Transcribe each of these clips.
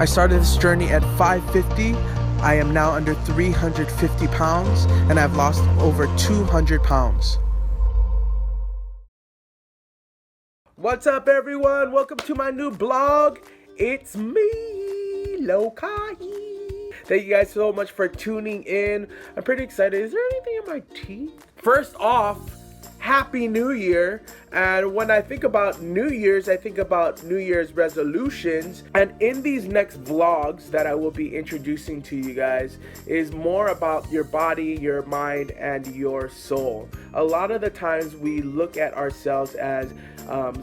I started this journey at 550. I am now under 350 pounds and I've lost over 200 pounds. What's up, everyone? Welcome to my new blog. It's me, Lokai. Thank you guys so much for tuning in. I'm pretty excited. Is there anything in my teeth? First off, Happy New Year. And when I think about New Year's, I think about New Year's resolutions. And in these next vlogs that I will be introducing to you guys is more about your body, your mind, and your soul. A lot of the times we look at ourselves as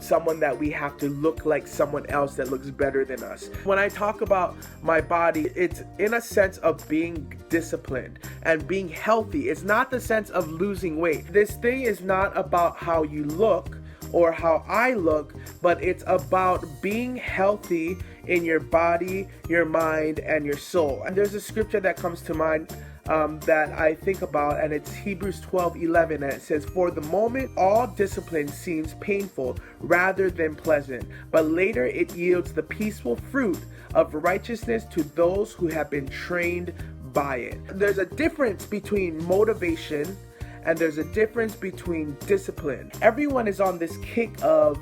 someone that we have to look like someone else that looks better than us. When I talk about my body, it's in a sense of being disciplined and being healthy. It's not the sense of losing weight. This thing is not about how you look or how I look, but it's about being healthy in your body, your mind, and your soul. And there's a scripture that comes to mind that I think about, and it's Hebrews 12:11, and it says, "For the moment all discipline seems painful rather than pleasant, but later it yields the peaceful fruit of righteousness to those who have been trained by it." There's a difference between motivation and there's a difference between discipline. Everyone is on this kick of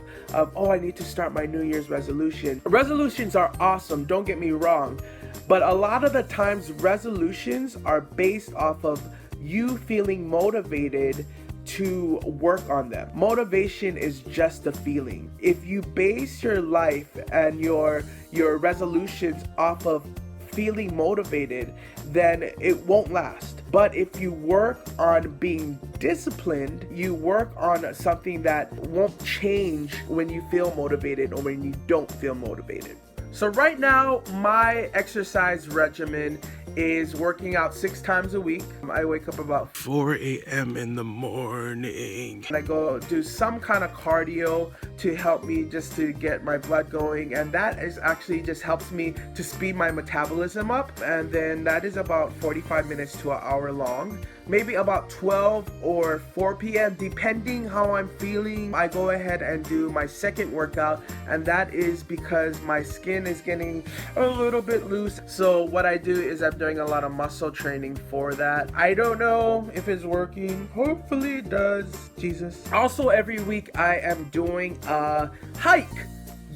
oh, I need to start my New Year's resolution. Resolutions are awesome, don't get me wrong. But a lot of the times resolutions are based off of you feeling motivated to work on them. Motivation is just a feeling. If you base your life and your resolutions off of feeling motivated, then it won't last. But if you work on being disciplined, you work on something that won't change when you feel motivated or when you don't feel motivated. So right now, my exercise regimen is working out 6 times a week. I wake up about 4 a.m. in the morning. And I go do some kind of cardio to help me just to get my blood going. And that is actually just helps me to speed my metabolism up. And then that is about 45 minutes to an hour long. Maybe about 12 or 4 p.m. depending how I'm feeling. I go ahead and do my second workout, and that is because my skin is getting a little bit loose. So what I do is I'm doing a lot of muscle training for that. I don't know if it's working. Hopefully it does. Jesus. Also, every week I am doing a hike.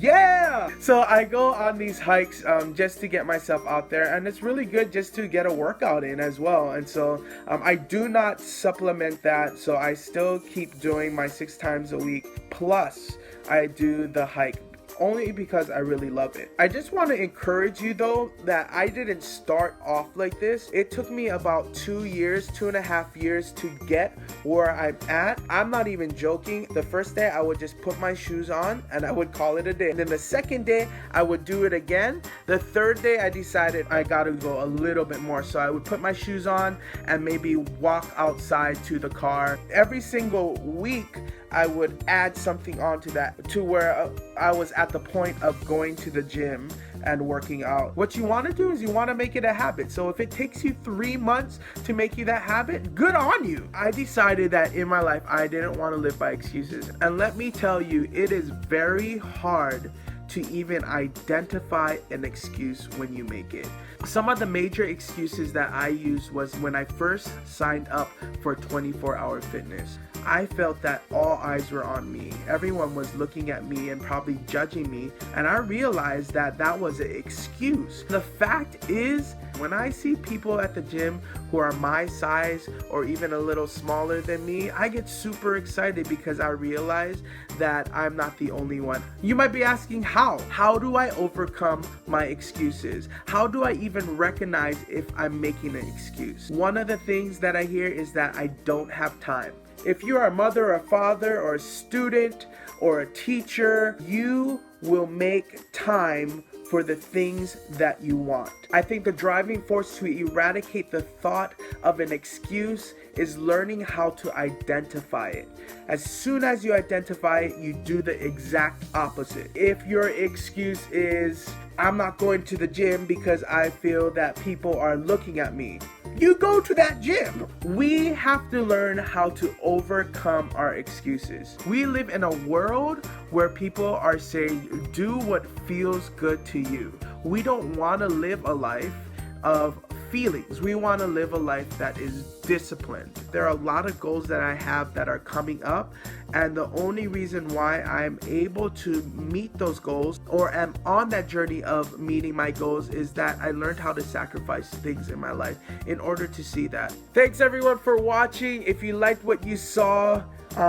Yeah! So I go on these hikes just to get myself out there, and it's really good just to get a workout in as well. And so I do not supplement that, so I still keep doing my 6 times a week, plus I do the hike only because I really love it. I just want to encourage you though that I didn't start off like this. It took me about 2.5 years to get where I'm at. I'm not even joking. The first day I would just put my shoes on and I would call it a day. And then the second day I would do it again. The third day I decided I gotta go a little bit more. So I would put my shoes on and maybe walk outside to the car. Every single week I would add something onto that to where I was at the point of going to the gym and working out. What you want to do is you want to make it a habit. So if it takes you 3 months to make you that habit, good on you. I decided that in my life I didn't want to live by excuses. And let me tell you, it is very hard to even identify an excuse when you make it. Some of the major excuses that I used was when I first signed up for 24-hour fitness. I felt that all eyes were on me. Everyone was looking at me and probably judging me, and I realized that that was an excuse. The fact is, when I see people at the gym who are my size or even a little smaller than me, I get super excited because I realize that I'm not the only one. You might be asking how? How do I overcome my excuses? How do I even recognize if I'm making an excuse? One of the things that I hear is that I don't have time. If you are a mother, a father, or a student, or a teacher, you will make time for the things that you want. I think the driving force to eradicate the thought of an excuse is learning how to identify it. As soon as you identify it, you do the exact opposite. If your excuse is, I'm not going to the gym because I feel that people are looking at me, you go to that gym. We have to learn how to overcome our excuses. We live in a world where people are saying, do what feels good to you. We don't want to live a life of feelings. We want to live a life that is disciplined. There are a lot of goals that I have that are coming up, and the only reason why I'm able to meet those goals or am on that journey of meeting my goals is that I learned how to sacrifice things in my life in order to see that. Thanks everyone for watching. If you liked what you saw,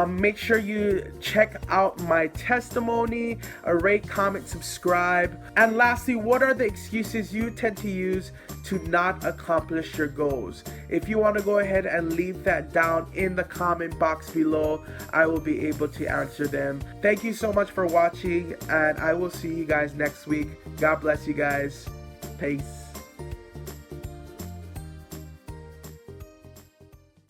make sure you check out my testimony, rate, comment, subscribe. And lastly, what are the excuses you tend to use to not accomplish your goals? If you want to go ahead and leave that down in the comment box below, I will be able to answer them. Thank you so much for watching, and I will see you guys next week. God bless you guys. Peace.